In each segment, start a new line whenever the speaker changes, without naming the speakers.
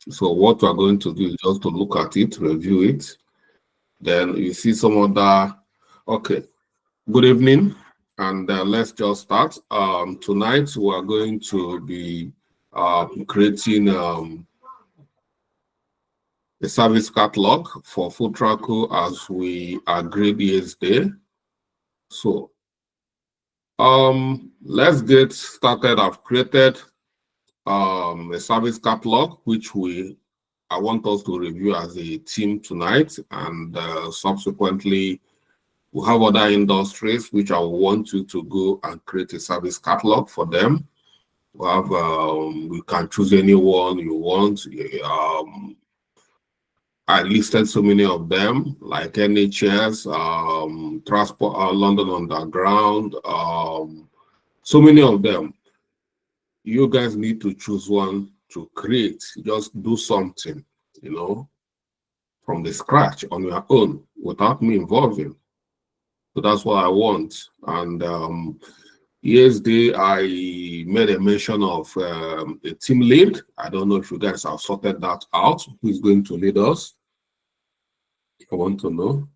So what we're going to do is just to look at it, review it. Then you see some other, okay. Good evening, and let's just start. Tonight we are going to be creating a service catalog for Foodtraco as we agreed yesterday. So let's get started. I've created a service catalog which I want us to review as a team tonight, and subsequently we have other industries which I want you to go and create a service catalog for them. We have you can choose anyone you want. I listed so many of them, like NHS, Transport, London Underground, so many of them. You guys need to choose one to create. Just do something, from the scratch on your own without me involving. So that's what I want. And yesterday I made a mention of a team lead. I don't know if you guys have sorted that out. Who is going to lead us? I want to know.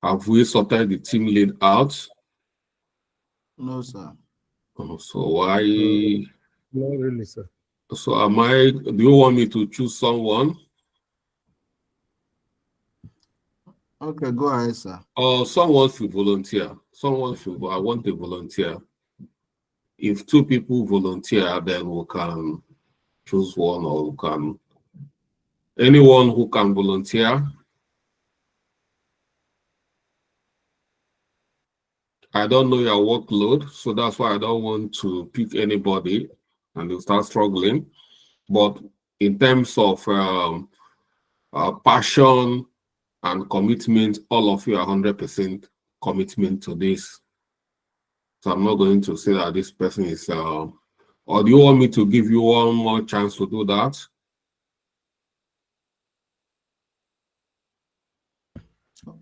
Have we sorted the team lead out?
No, sir.
Oh, so why?
Not really, sir.
So do you want me to choose someone?
Okay, go ahead, sir.
Someone should volunteer. I want a volunteer. If two people volunteer, then we can choose one, or we can, anyone who can volunteer. I don't know your workload, so that's why I don't want to pick anybody and you start struggling. But in terms of passion and commitment, all of you are 100% commitment to this. So I'm not going to say that this person is, or do you want me to give you one more chance to do that?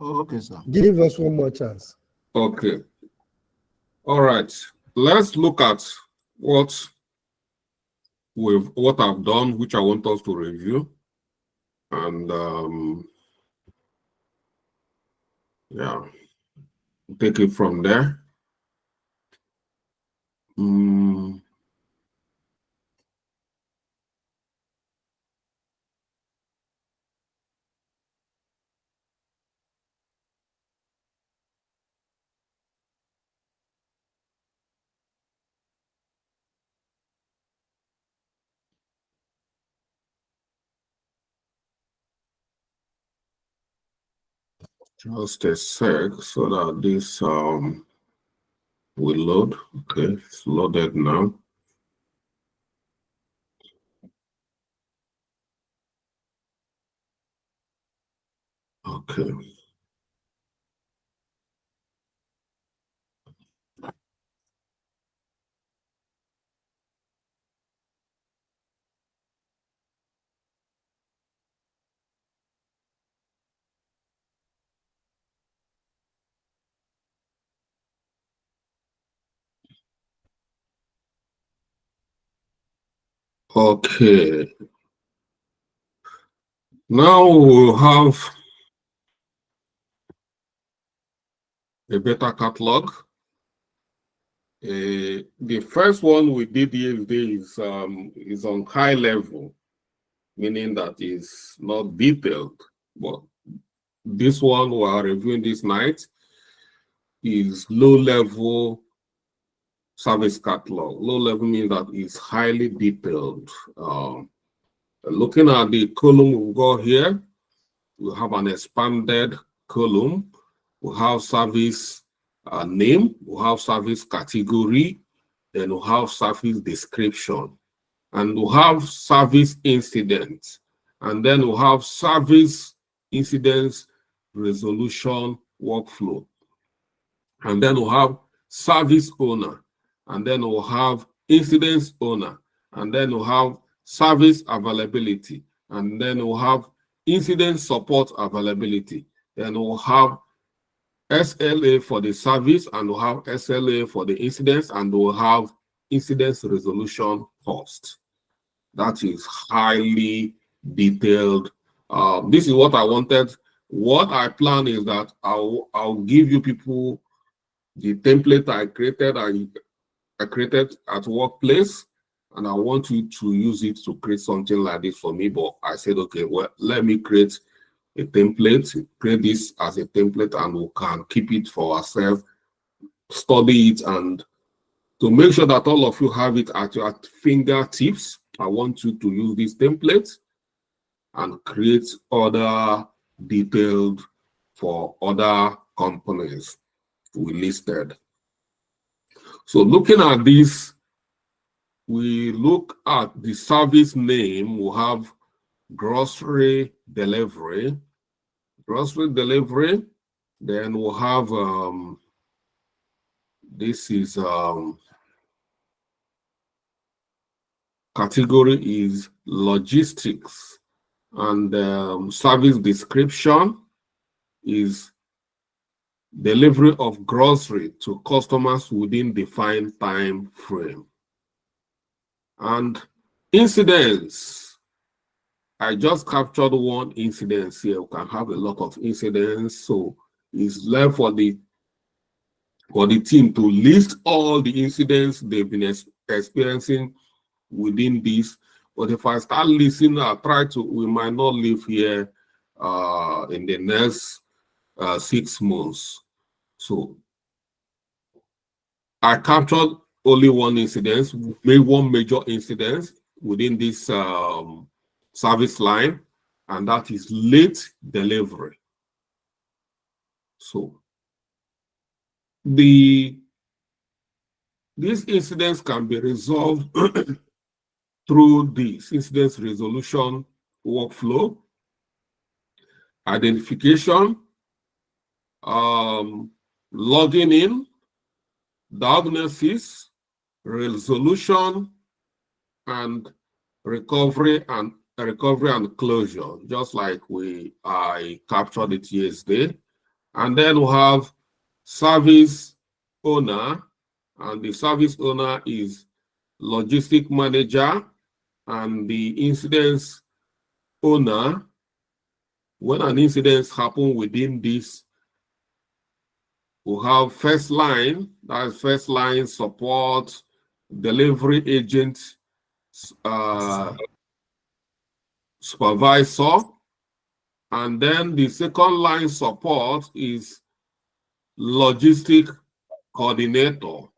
Oh, okay, sir.
Give us one more chance.
Okay. All right. Let's look at what I've done, which I want us to review. And yeah, take it from there. Just a sec so that this will load. Okay, it's loaded now. Okay. Okay. Now we'll have a better catalog. The first one we did yesterday is on high level, meaning that it's not detailed. But this one we are reviewing this night is low level service catalog. Low level means that it's highly detailed. Looking at the column we've got here, we have an expanded column. We have service name, we have service category, then we have service description, and we have service incident, and then we have service incidents resolution workflow, and then we have service owner, and then we'll have incidents owner, and then we'll have service availability, and then we'll have incident support availability, then we'll have SLA for the service, and we'll have SLA for the incidents, and we'll have incident resolution cost. That is highly detailed. This is what I wanted. What I plan is that I'll give you people the template I created at workplace, and I want you to use it to create something like this for me. But I said, okay, well, let me create a template, create this as a template, and we can keep it for ourselves, study it, and to make sure that all of you have it at your fingertips, I want you to use this template and create other detailed for other companies we listed. So looking at this, we look at the service name. We have grocery delivery. Then we'll have this is category is logistics, and service description is delivery of grocery to customers within defined time frame. And incidents, I just captured one incident here. We can have a lot of incidents, so it's left for the team to list all the incidents they've been experiencing within this. But if I start listening, we might not live here in the next 6 months. So I captured only one incident, made one major incident within this service line, and that is late delivery. So these incidents can be resolved through this incident resolution workflow, identification, logging in, diagnosis, resolution, and recovery and closure, just like I captured it yesterday. And then we have service owner, and the service owner is logistic manager, and the incidents owner, when an incident happens within this, we have first line, that's first line support, delivery agent, supervisor, and then the second line support is logistic coordinator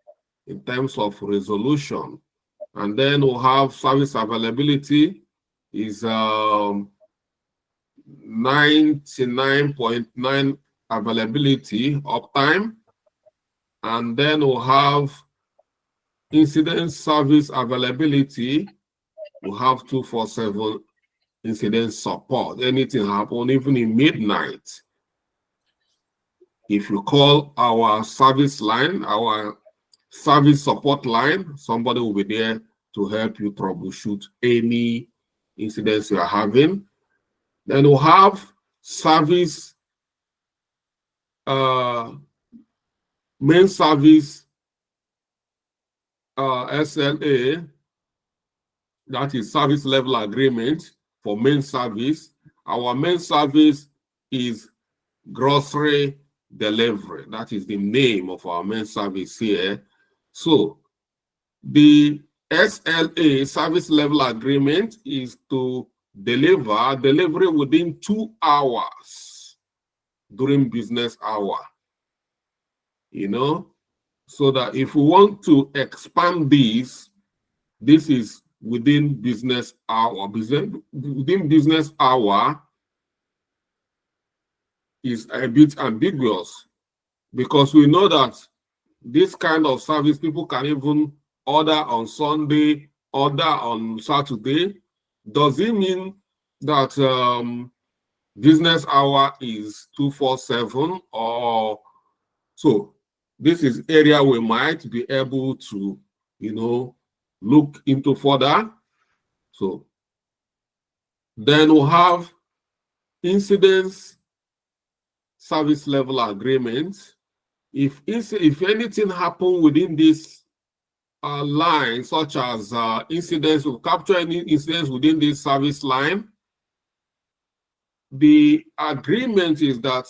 in terms of resolution. And then we'll have service availability is 99.9 availability uptime. And then we'll have incident service availability. We'll have 24/7 incident support. Anything happen, even in midnight, if you call our service line, our service support line, somebody will be there to help you troubleshoot any incidents you are having. Then we'll have service, main service, SLA, that is service level agreement for main service. Our main service is grocery delivery. That is the name of our main service here. So the SLA, service level agreement, is to deliver delivery within 2 hours during business hour. You know, so that if we want to expand this is within business hour. Within business hour is a bit ambiguous, because we know that this kind of service, people can even order on Sunday, order on Saturday. Does it mean that business hour is 24/7? Or so this is area we might be able to, look into further. So then we'll have incidents service level agreement. If anything happen within this lines such as incidents, we capture any incidents within this service line. The agreement is that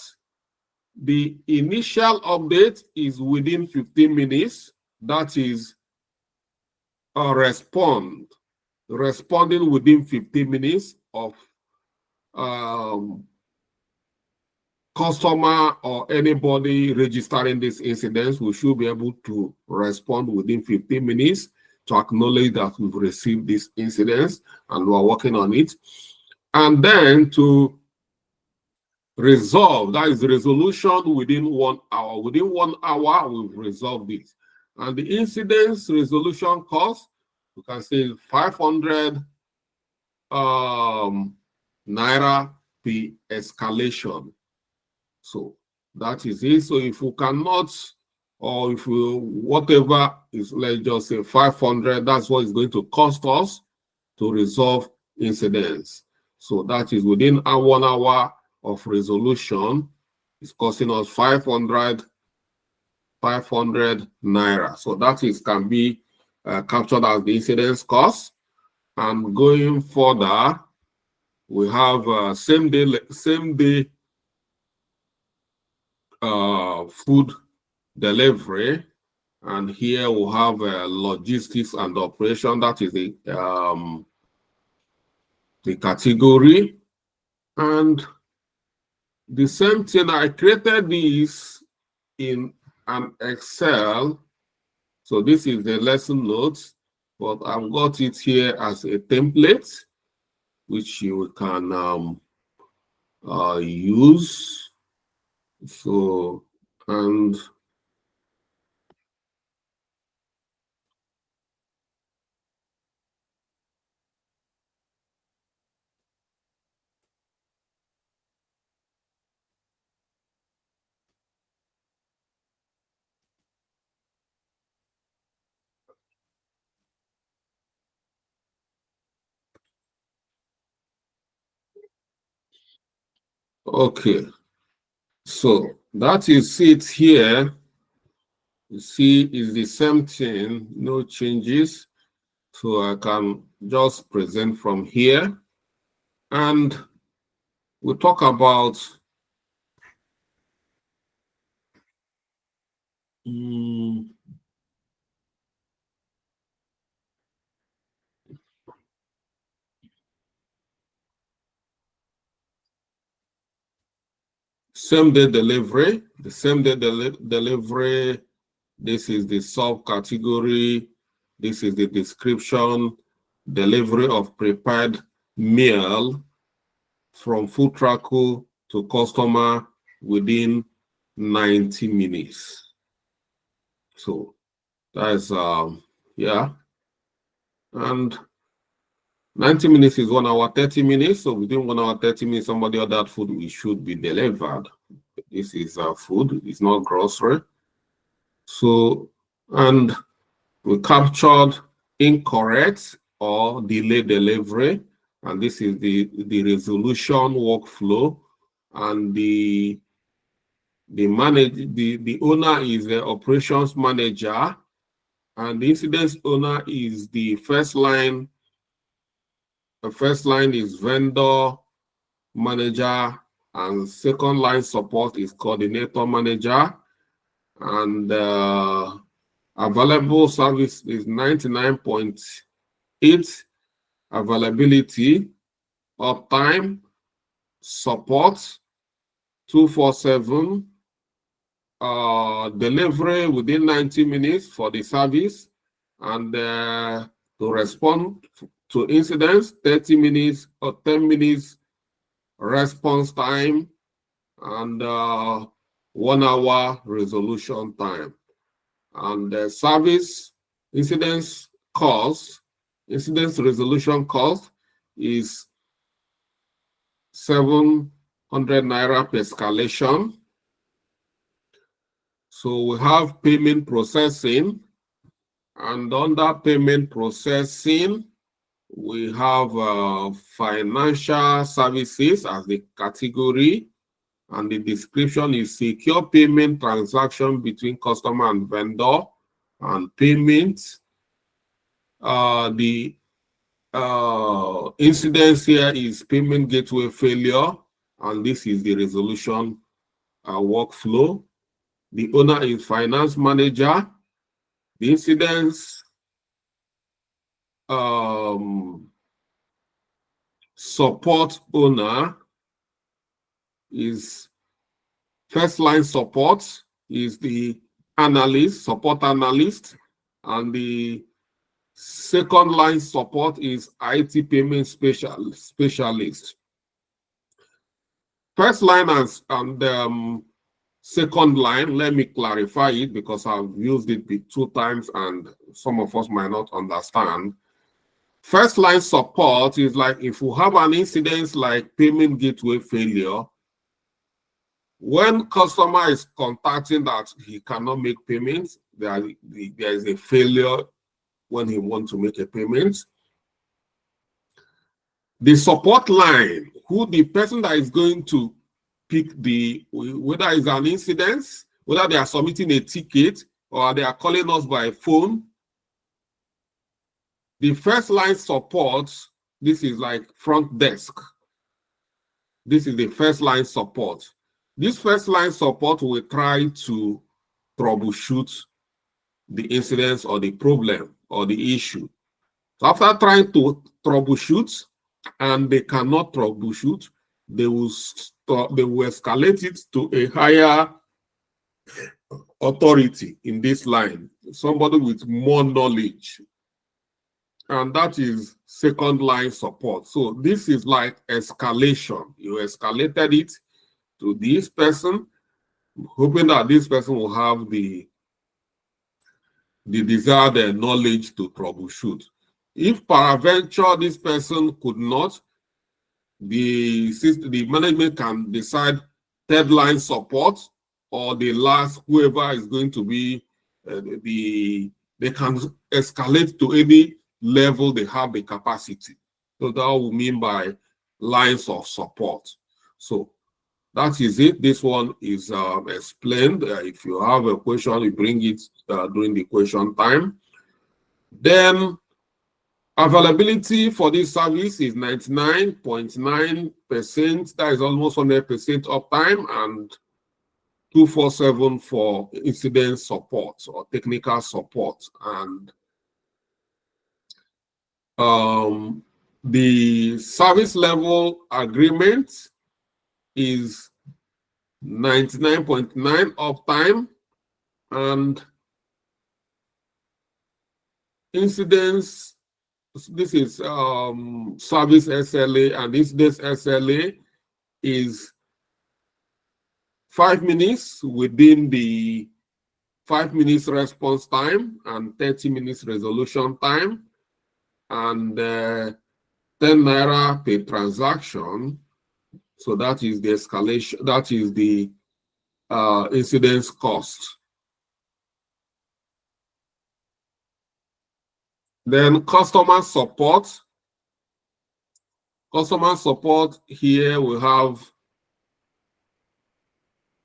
the initial update is within 15 minutes. That is responding within 15 minutes of customer or anybody registering this incident. We should be able to respond within 15 minutes to acknowledge that we've received this incident and we're working on it. And then to resolve, that is the resolution within 1 hour. Within 1 hour, we've resolved it. And the incident's resolution cost, you can say 500 naira per escalation. So that is it. So if we cannot, or if we, whatever is, let's just say 500, that's what it's going to cost us to resolve incidents. So that is within 1 hour of resolution, it's costing us 500 naira. So that is can be captured as the incidence cost. And going further, we have same day food delivery, and here we have logistics and operation. That is the category. And the same thing, I created this in an Excel. So this is the lesson notes, but I've got it here as a template, which you can use. So, and okay, so that is it here. You see, is the same thing, no changes. So I can just present from here. And we'll talk about same-day delivery. The same-day delivery, this is the subcategory. This is the description. Delivery of prepared meal from Foodtraco to customer within 90 minutes. So that's yeah. And 90 minutes is 1 hour, 30 minutes. So within 1 hour, 30 minutes, somebody ordered food, it should be delivered. This is food, it's not grocery. So, and we captured incorrect or delayed delivery. And this is the resolution workflow. And the owner is the operations manager. And the incident owner is the first line. The first line is vendor manager, and second line support is coordinator manager. And available service is 99.8 availability. Uptime support 247. Delivery within 90 minutes for the service, and to respond to incidents, 30 minutes or 10 minutes response time, and 1 hour resolution time. And the service incidents resolution cost is 700 naira per escalation. So we have payment processing, and under payment processing, we have financial services as the category, and the description is secure payment transaction between customer and vendor, and payment The incidence here is payment gateway failure, and this is the resolution workflow. The owner is finance manager. The incidence support owner is first line support, is the analyst, support analyst, and the second line support is IT payment specialist. First line and second line, let me clarify it because I've used it 2 times and some of us might not understand. First line support is like if you have an incident like payment gateway failure, when customer is contacting that he cannot make payments, there is a failure when he wants to make a payment. The support line, who the person that is going to pick whether it's an incident, whether they are submitting a ticket or they are calling us by phone. The first line support, this is like front desk. This is the first line support. This first line support will try to troubleshoot the incidents or the problem or the issue. So after trying to troubleshoot and they cannot troubleshoot, they will escalate it to a higher authority in this line, somebody with more knowledge. And that is second line support. So this is like escalation. You escalated it to this person, hoping that this person will have the desired knowledge to troubleshoot. If peradventure this person could not, the management can decide third line support or the last, whoever is going to be they can escalate to any level they have the capacity. So that will mean by lines of support. So that is it. This one is explained. If you have a question, you bring it during the question time. Then availability for this service is 99.9%. That is almost 100% uptime, and 247 for incident support or technical support. And the service level agreement is 99.9 uptime, and incidents, this is service SLA, and incidents SLA is 5 minutes within the 5 minutes response time and 30 minutes resolution time, and 10 naira per transaction. So that is the escalation, that is the incidence cost. Then customer support. Customer support, here we have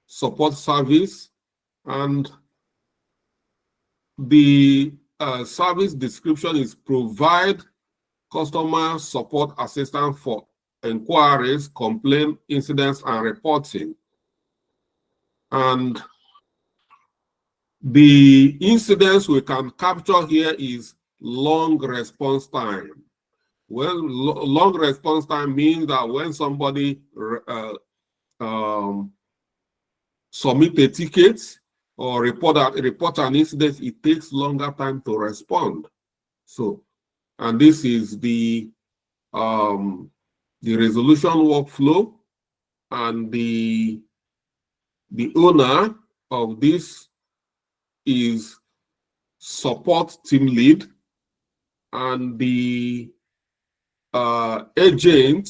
support service, and the service description is provide customer support assistance for inquiries, complaint, incidents, and reporting. And the incidents we can capture here is long response time. Well, long response time means that when somebody submit a ticket or report an incident, it takes longer time to respond. So, and this is the resolution workflow, and the owner of this is support team lead, and the agent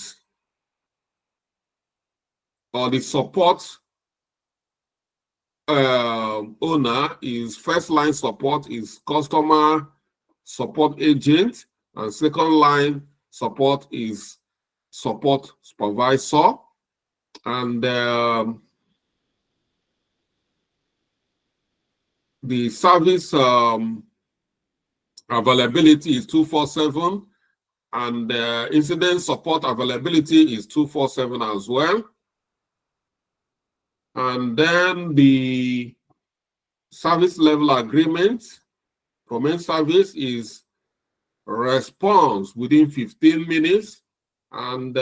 or the support owner is first line support is customer support agent, and second line support is support supervisor, and the service availability is 247, and incident support availability is 247 as well. And then the service level agreement for main service is response within 15 minutes. And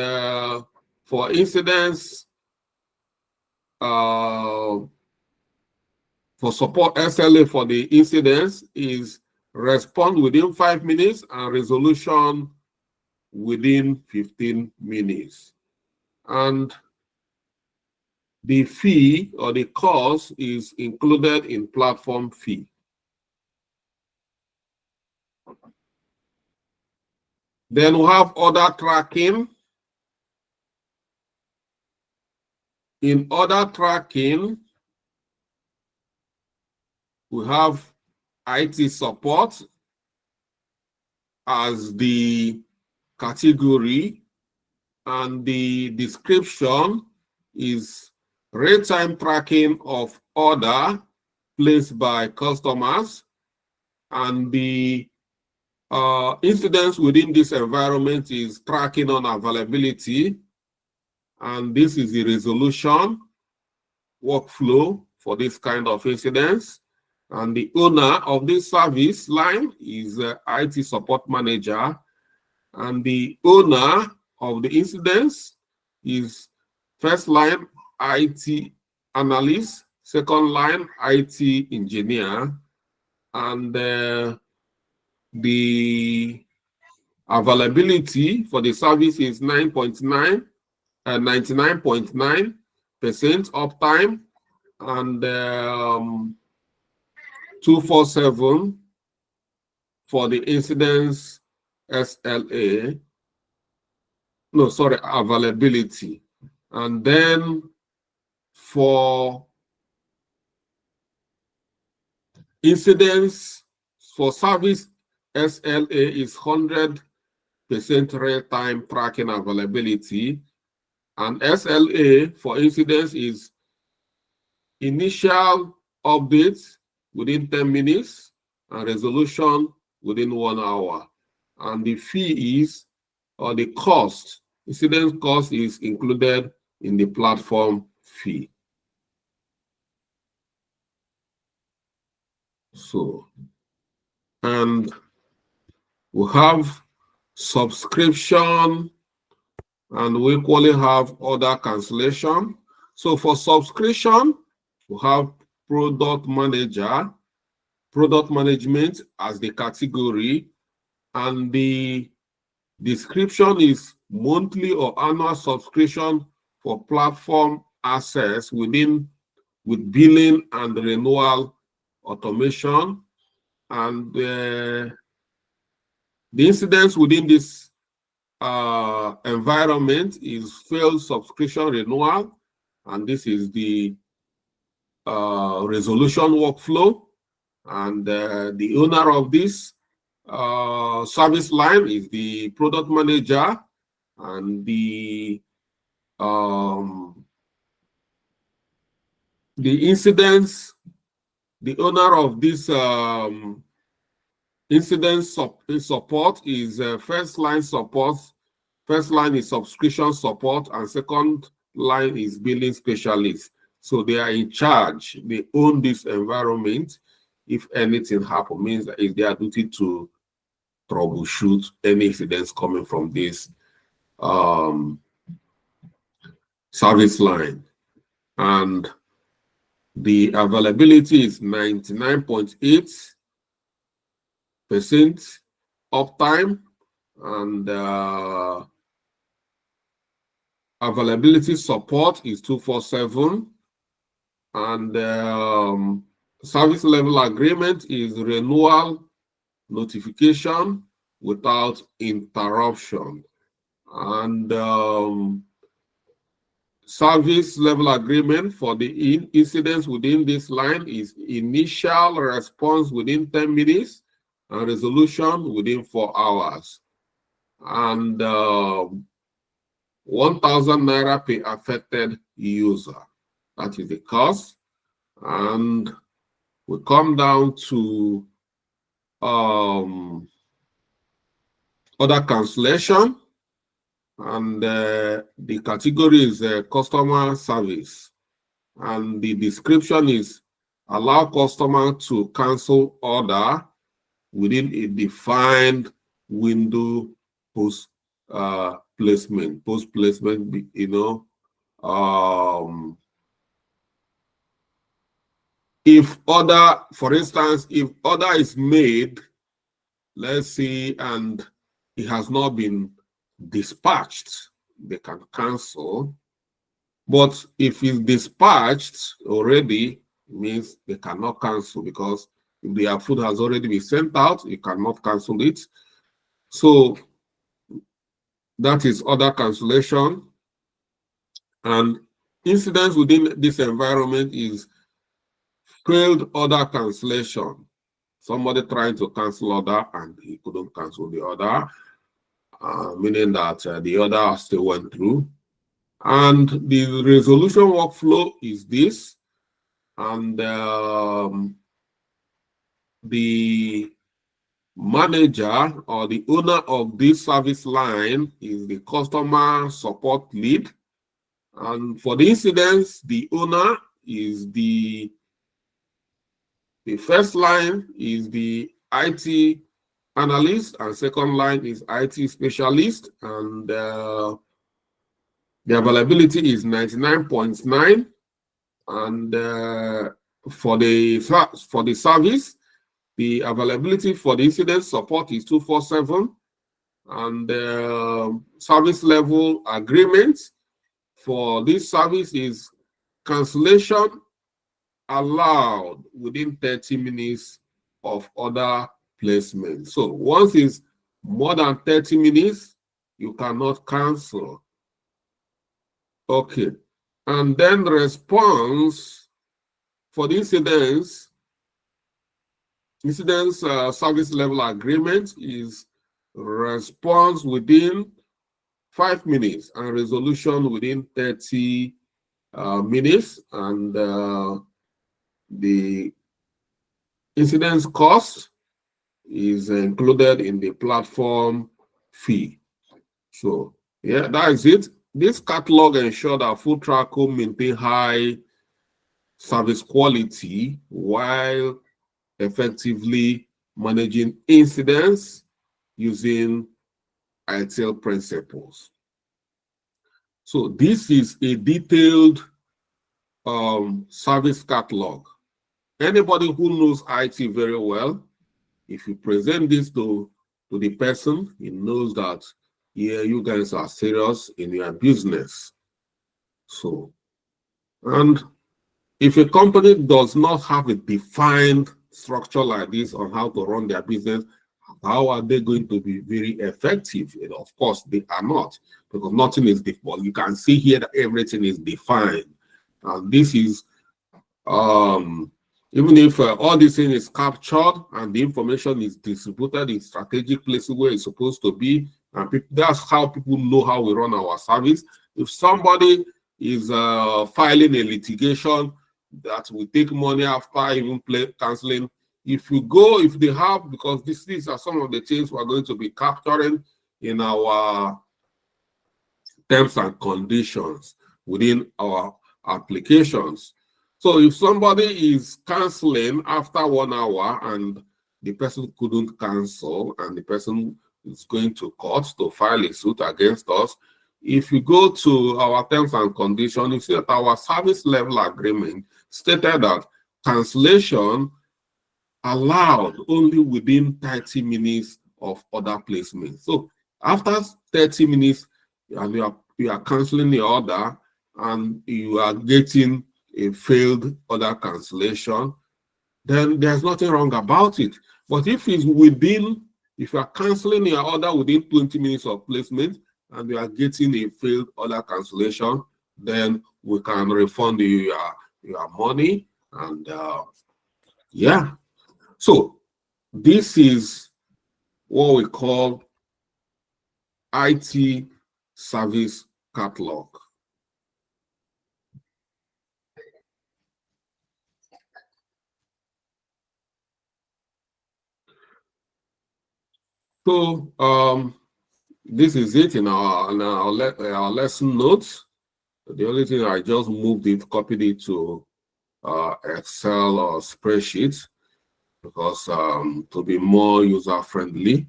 for incidents, for support SLA for the incidents is respond within 5 minutes and resolution within 15 minutes. And the fee or the cost is included in platform fee. Then we have order tracking. In order tracking, we have IT support as the category, and the description is real-time tracking of order placed by customers, and the incidents within this environment is tracking on availability, and this is the resolution workflow for this kind of incidents. And the owner of this service line is IT support manager, and the owner of the incidents is first line IT analyst, second line IT engineer, and the availability for the service is 99.9% uptime, and 247 for the incidents SLA. No, sorry, availability. And then for incidents for service SLA is 100% real-time tracking availability, and SLA for incidents is initial updates within 10 minutes and resolution within 1 hour. And the fee is, or the cost, incident cost is included in the platform fee. So, and we have subscription, and we equally have order cancellation. So for subscription, we have product manager, product management as the category, and the description is monthly or annual subscription for platform access with billing and renewal automation. And the incidents within this environment is failed subscription renewal, and this is the resolution workflow. And the owner of this service line is the product manager, and the incidents, the owner of this incident support is first line support. First line is subscription support, and second line is billing specialist. So they are in charge. They own this environment. If anything happens, means that it's their duty to troubleshoot any incidents coming from this service line. And the availability is 99.8% uptime, and availability support is 247, and service level agreement is renewal notification without interruption. And service level agreement for the incidents within this line is initial response within 10 minutes and resolution within 4 hours. And 1,000 naira per affected user. That is the cost. And we come down to order cancellation, and the category is customer service, and the description is allow customer to cancel order within a defined window post placement. Post placement, if order, for instance, if order is made, let's see, and it has not been dispatched, they can cancel. But if it's dispatched already, it means they cannot cancel, because if their food has already been sent out, you cannot cancel it. So that is order cancellation. And incidents within this environment is failed order cancellation. Somebody trying to cancel order and he couldn't cancel the order, meaning that the order still went through. And the resolution workflow is this. And the manager or the owner of this service line is the customer support lead. And for the incidents, the owner is the first line is the IT analyst, and second line is IT specialist, and the availability is 99.9. And for the service, the availability for the incident support is 247, and service level agreement for this service is cancellation allowed within 30 minutes of order placement. So once it's more than 30 minutes, you cannot cancel. Okay. And then response for the incidents service level agreement is response within 5 minutes and resolution within 30 minutes, and the incidence cost is included in the platform fee. So yeah, that is it. This catalog ensures that Foodtraco maintain high service quality while effectively managing incidents using ITL principles. So this is a detailed service catalog. Anybody who knows IT very well, if you present this to the person, he knows that, yeah, you guys are serious in your business. So, and if a company does not have a defined structure like this on how to run their business, how are they going to be very effective? And of course, they are not, because nothing is defined. You can see here that everything is defined. And this is, even if all this thing is captured and the information is distributed in strategic places where it's supposed to be, and people, that's how people know how we run our service. If somebody is filing a litigation that will take money after even canceling, if they have, because these are some of the things we're going to be capturing in our terms and conditions within our applications. So if somebody is canceling after 1 hour and the person couldn't cancel and the person is going to court to file a suit against us, if you go to our terms and conditions, you see that our service level agreement stated that cancellation allowed only within 30 minutes of order placement. So after 30 minutes, and you are canceling the order and you are getting a failed order cancellation, then there's nothing wrong about it. But if you are canceling your order within 20 minutes of placement and you are getting a failed order cancellation, then we can refund you your money. And yeah, so this is what we call IT service catalog. So this is it in our lesson notes. The only thing, I just moved it, copied it to Excel or spreadsheet, because to be more user friendly,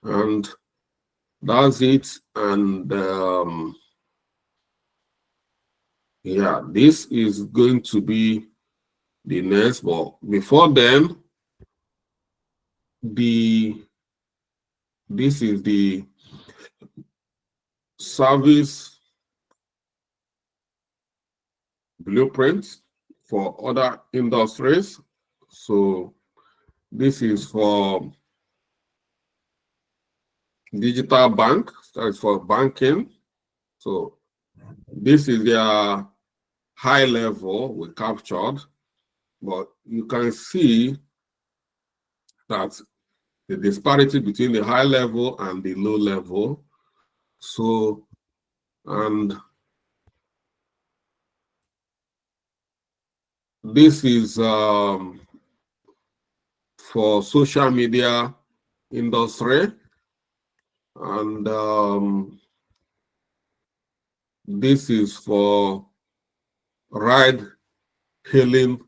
and that's it. And yeah, this is going to be the next. But before then, this is the service blueprint for other industries. So this is for digital bank, that's for banking. So this is their high level we captured, but you can see that the disparity between the high level and the low level. So, and this is for social media industry, and this is for ride hailing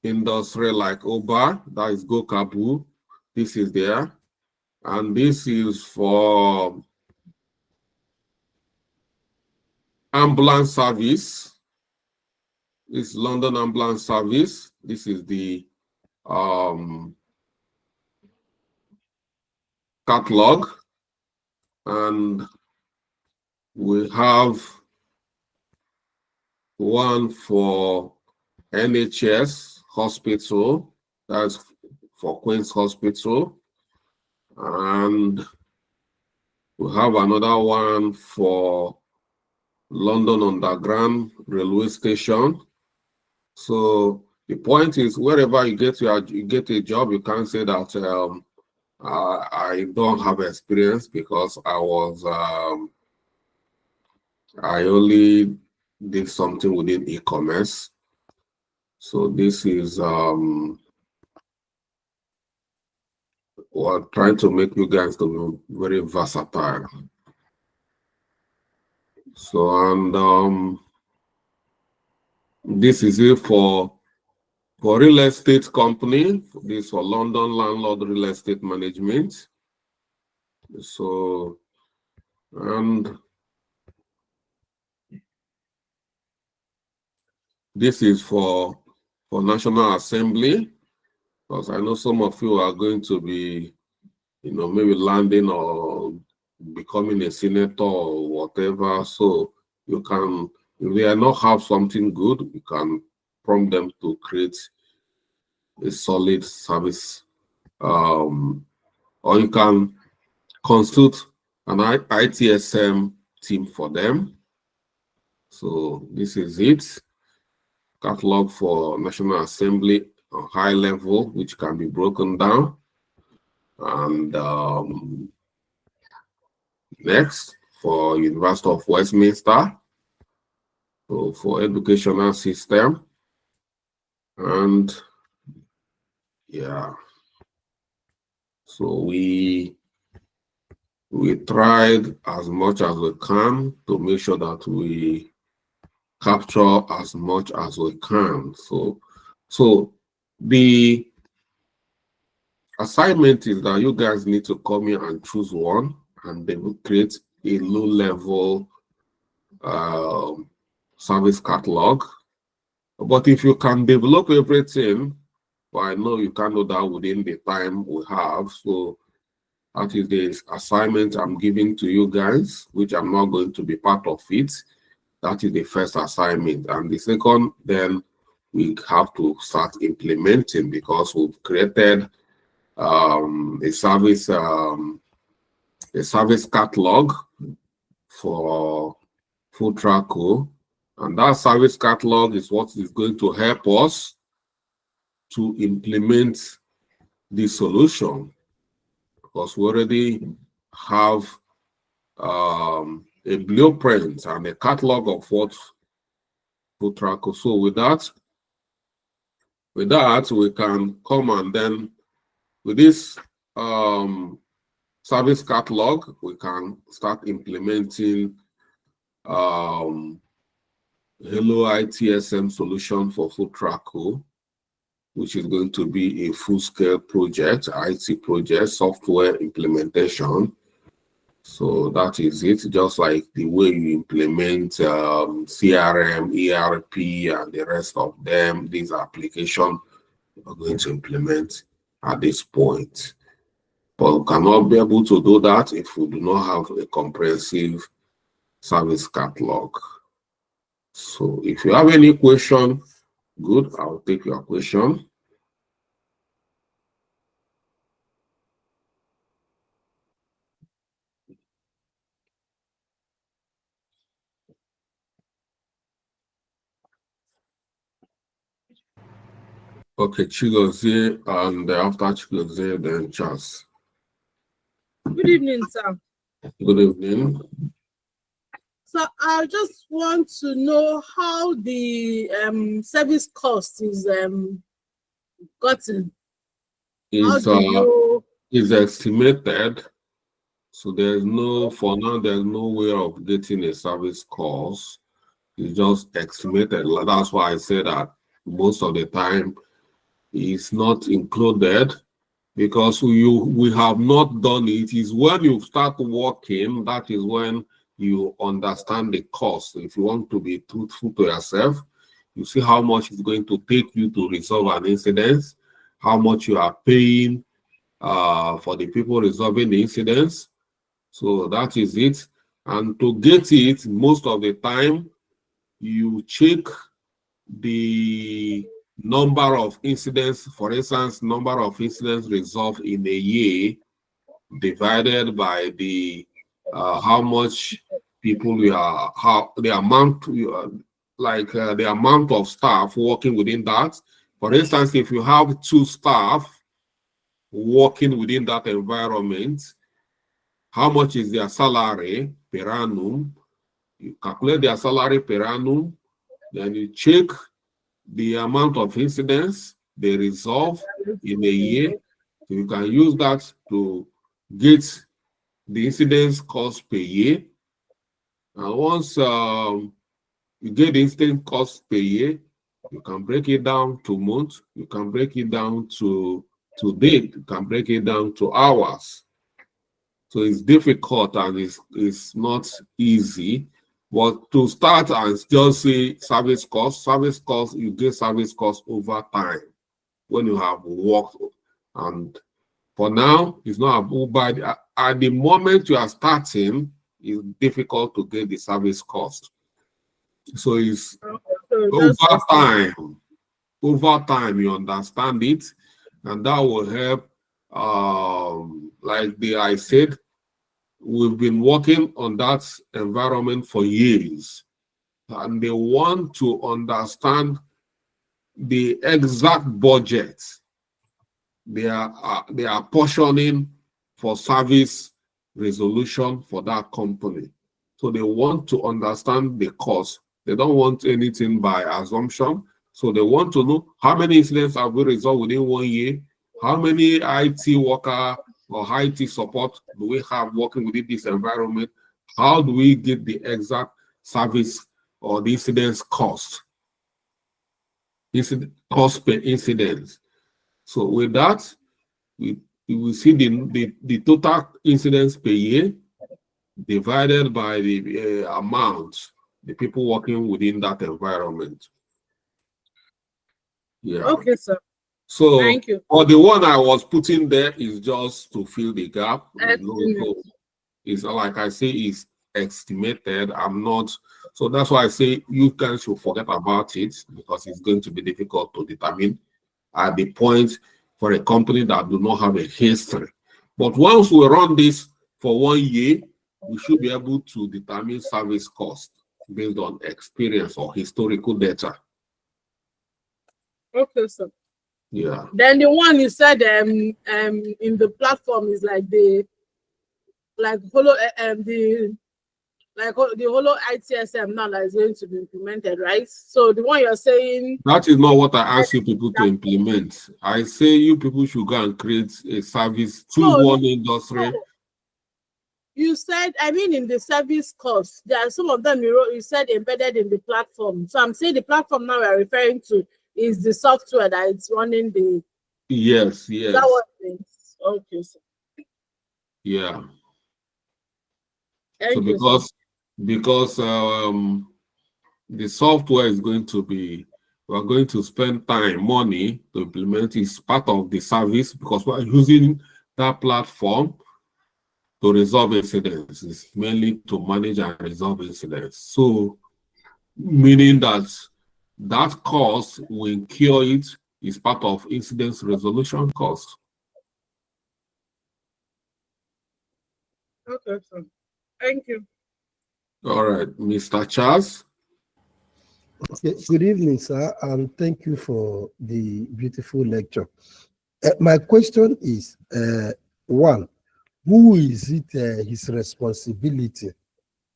industry like Uber, that is GoCabu. This is there. And this is for ambulance service. This is London Ambulance Service. This is the catalog. And we have one for NHS Hospital, that's for Queen's Hospital. And we have another one for London Underground Railway Station. So the point is, wherever you get a job, you can't say that I don't have experience, because I only did something within e-commerce. So this is we're trying to make you guys to be very versatile. So, and this is it for real estate company. This for London Landlord Real Estate Management. So, and this is for National Assembly, because I know some of you are going to be, maybe landing or becoming a senator or whatever. So you can, if they are not have something good, you can prompt them to create a solid service, or you can consult an ITSM team for them. So this is it. Catalog for National Assembly on high level, which can be broken down. And next, for University of Westminster, so for educational system. And yeah, so we tried as much as we can to make sure that we capture as much as we can. So the assignment is that you guys need to come here and choose one, and they will create a low-level service catalog. But if you can develop everything, well, I know you can do that within the time we have. So that is the assignment I'm giving to you guys, which I'm not going to be part of it. That is the first assignment. And the second, then we have to start implementing, because we've created a service catalog for Foodtraco, and that service catalog is what is going to help us to implement the solution, because we already have a blueprint and a catalog of what Foodtraco. So with that, we can come, and then with this service catalog, we can start implementing Hello ITSM solution for Foodtraco, which is going to be a full-scale project, IT project, software implementation. So that is it, just like the way you implement CRM, ERP, and the rest of them. These applications we're going to implement at this point. But we cannot be able to do that if we do not have a comprehensive service catalog. So if you have any question, good, I'll take your question. Okay, Chigozie, and after Chigozie, then Charles.
Good evening, sir.
Good evening.
So I just want to know how the service cost is gotten. How do you...
Is estimated. So there's no, for now, there's no way of getting a service cost. It's just estimated. That's why I say that most of the time it's not included, because we have not done it. Is when you start working, that is when you understand the cost. If you want to be truthful to yourself, you see how much it's going to take you to resolve an incident, how much you are paying for the people resolving the incidents. So that is it. And to get it, most of the time, you check the number of incidents, for instance, number of incidents resolved in a year divided by the how much people you are, how the amount you are, the amount of staff working within that. For instance, if you have 2 staff working within that environment, how much is their salary per annum? You calculate their salary per annum, then you check the amount of incidents they resolve in a year. So you can use that to get the incidents cost per year. And once you get the incident cost per year, you can break it down to months, you can break it down to date, you can break it down to hours. So it's difficult and it's not easy. But to start and just say service cost, you get service cost over time when you have worked. And for now, it's not about, at the moment you are starting, it's difficult to get the service cost. So it's over time you understand it, and that will help. I said, we've been working on that environment for years, and they want to understand the exact budget they are portioning for service resolution for that company. So they want to understand the cost. They don't want anything by assumption. So they want to know how many incidents have we resolved within 1 year, how many IT worker or IT support do we have working within this environment, how do we get the exact service or the incidents cost, cost per incident. So with that, we will see the total incidents per year divided by the amount, the people working within that environment. Yeah.
Okay, sir.
So,
thank you.
Or the one I was putting there is just to fill the gap. It's like I say, it's estimated. I'm not. So that's why I say you guys should forget about it, because it's going to be difficult to determine at the point for a company that do not have a history. But once we run this for 1 year, we should be able to determine service cost based on experience or historical data.
Okay, sir.
Yeah.
Then the one you said in the platform is like the Holo ITSM now that is going to be implemented, right? So the one you're saying,
that is not what I ask you people to implement. I say you people should go and create a service, choose one industry
you said, I mean, in the service cost, there are some of them you said embedded in the platform. So I'm saying the platform now we're referring to is the software that it's running the.
Yes,
Is that
yes.
what it is? Okay, so
Yeah. So
thank you, sir.
because the software is going to be, we're going to spend time, money to implement. It's part of the service because we're using that platform to resolve incidents. It's mainly to manage and resolve incidents. So, meaning that that cost, we incur it, is part of incidents resolution cost.
Okay, sir. Thank you.
All right, Mr. Charles.
Okay, good evening, sir, and thank you for the beautiful lecture. My question is, one, who is it his responsibility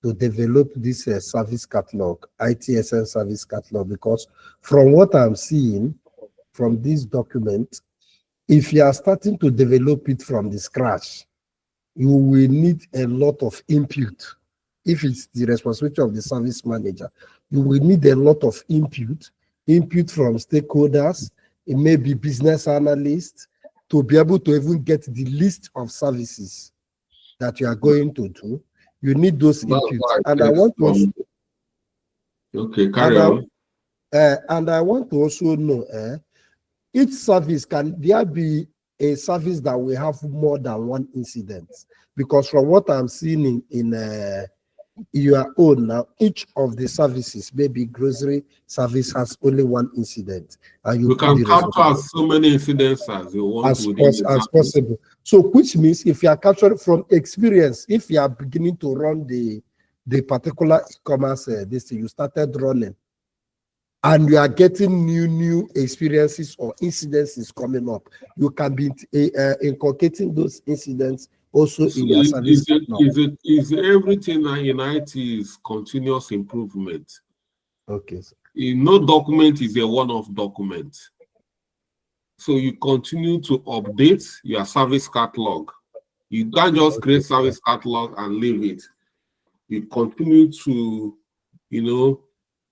to develop this service catalog, ITSM service catalog? Because from what I'm seeing from this document, if you are starting to develop it from the scratch, you will need a lot of input. If it's the responsibility of the service manager, you will need a lot of input from stakeholders, it may be business analysts, to be able to even get the list of services that you are going to do. You need those
That's
inputs.
why I
And I
said
want to also,
okay, carry on.
and I want to also know, each service, can there be a service that will have more than one incident? Because from what I'm seeing in your own now, each of the services, maybe grocery service has only one incident, and you
We
put
can
the
capture
resolution
as so many incidents as you want within the
as
service.
possible. So, which means if you are capturing from experience, if you are beginning to run the particular e-commerce, this thing you started running, and you are getting new experiences or incidences coming up, you can be inculcating those incidents also
So
in your service catalog.
is everything in IT is continuous improvement.
Okay.
No document is a one-off document. So you continue to update your service catalog. You can't just create service catalog and leave it. You continue to,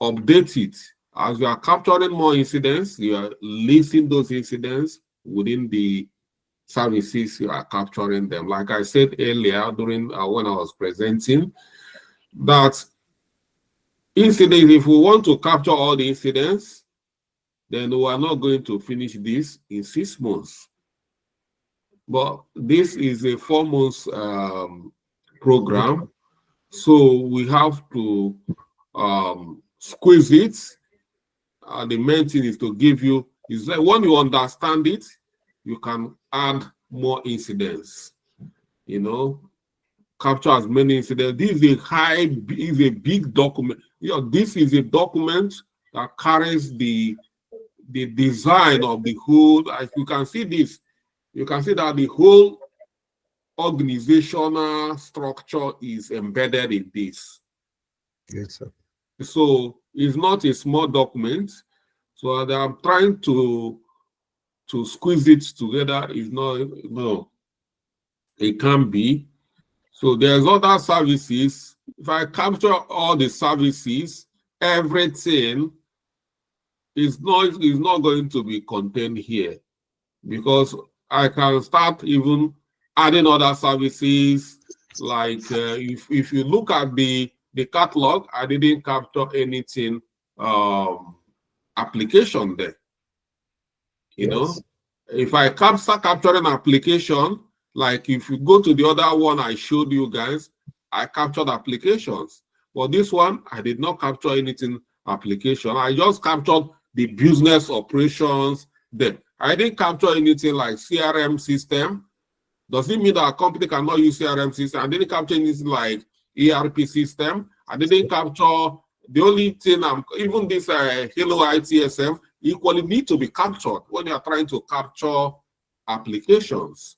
update it. As you are capturing more incidents, you are listing those incidents within the services you are capturing them. Like I said earlier during when I was presenting, that incidents, if we want to capture all the incidents, then we are not going to finish this in 6 months. But this is a 4 months program, so we have to squeeze it. The main thing is to give you, is like when you understand it, you can add more incidents, capture as many incidents. This is a big document. This is a document that carries the design of the whole. As you can see this, you can see that the whole organizational structure is embedded in this.
Yes, sir.
So it's not a small document. So I'm trying to squeeze it together. It's not, no, it can be. So there's other services. If I capture all the services, everything is not going to be contained here, because I can start even adding other services. Like if you look at the catalog, I didn't capture anything application there.
Yes.
If I start capturing application, like if you go to the other one I showed you guys, I captured applications. But this one, I did not capture anything application. I just captured the business operations there. I didn't capture anything like CRM system. Does it mean that a company cannot use CRM system? I didn't capture anything like ERP system. I didn't capture, the only thing even this Hello ITSM equally need to be captured when you are trying to capture applications.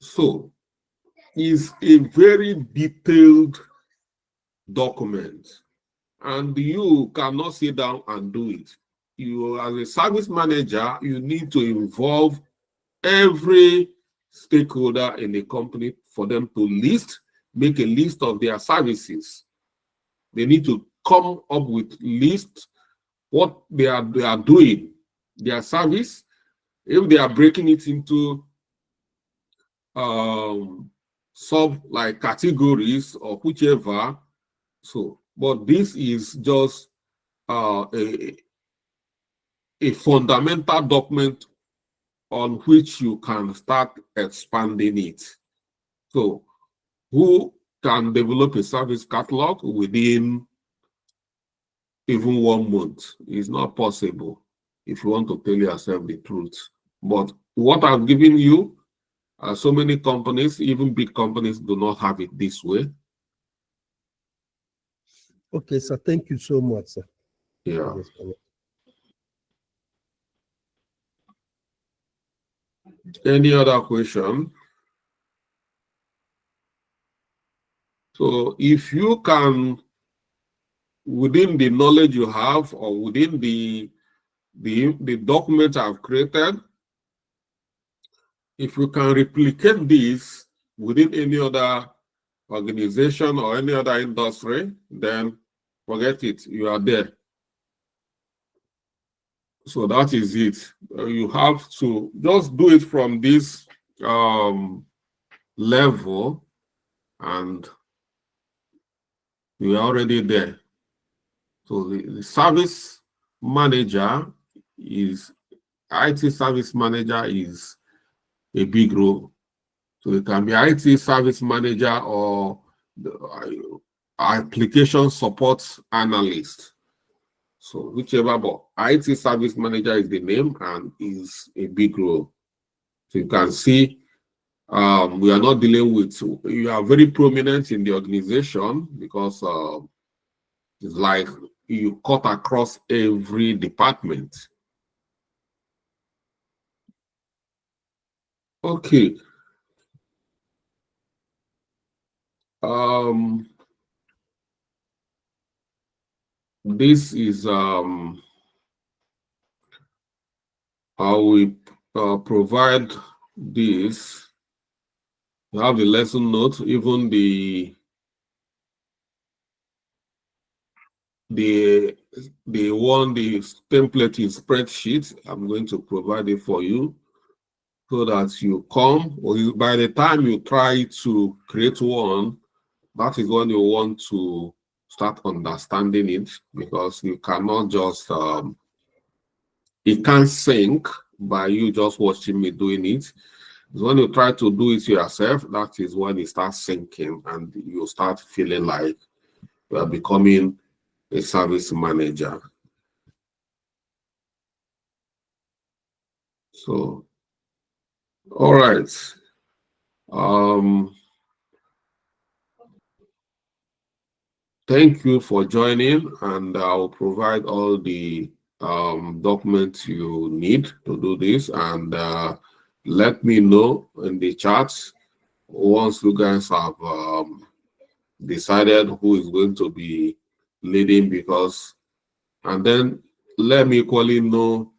So it's a very detailed document, and you cannot sit down and do it. You, as a service manager, you need to involve every stakeholder in the company for them to make a list of their services. They need to come up with list what they are doing, their service. If they are breaking it into sub like categories or whichever. So, but this is just a fundamental document on which you can start expanding it. So, who can develop a service catalog within even 1 month? It's not possible if you want to tell yourself the truth. But what I've given you, so many companies, even big companies, do not have it this way.
Okay, sir. Thank you so much, sir.
Yeah. Any other question? So if you can, within the knowledge you have or within the document I've created, if you can replicate this within any other organization or any other industry, then forget it, you are there. So that is it. You have to just do it from this level and you're already there. So the service manager is, IT service manager is a big role. So it can be IT service manager or the application support analyst. So whichever, but IT service manager is the name and is a big role. So you can see we are not dealing with, you are very prominent in the organization because it's like you cut across every department. Okay. This is how we provide this. You have the lesson notes, even the template in spreadsheet. I'm going to provide it for you so that you come, or by the time you try to create one, that is when you want to start understanding it, because you cannot just it can't sync by you just watching me doing it. When you try to do it yourself, that is when it starts sinking and you start feeling like you are becoming a service manager. So, all right. Thank you for joining, and I'll provide all the documents you need to do this, and let me know in the chat once you guys have decided who is going to be leading, because, and then let me equally know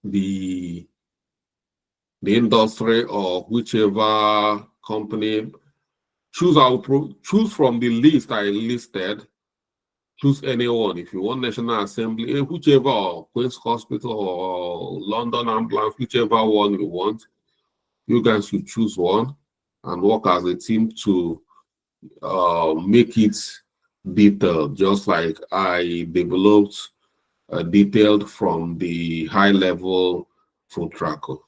the industry or whichever company. Choose from the list I listed. Choose anyone. If you want National Assembly, whichever, or Queen's Hospital or London Ambulance, whichever one you want, you guys should choose one and work as a team to make it detailed, just like I developed detailed from the high level Foodtraco.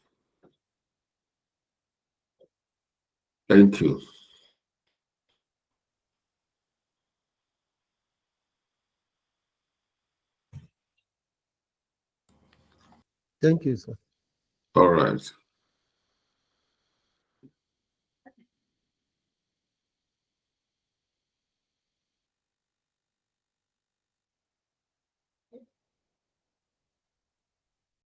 Thank you.
Thank you, sir.
All right.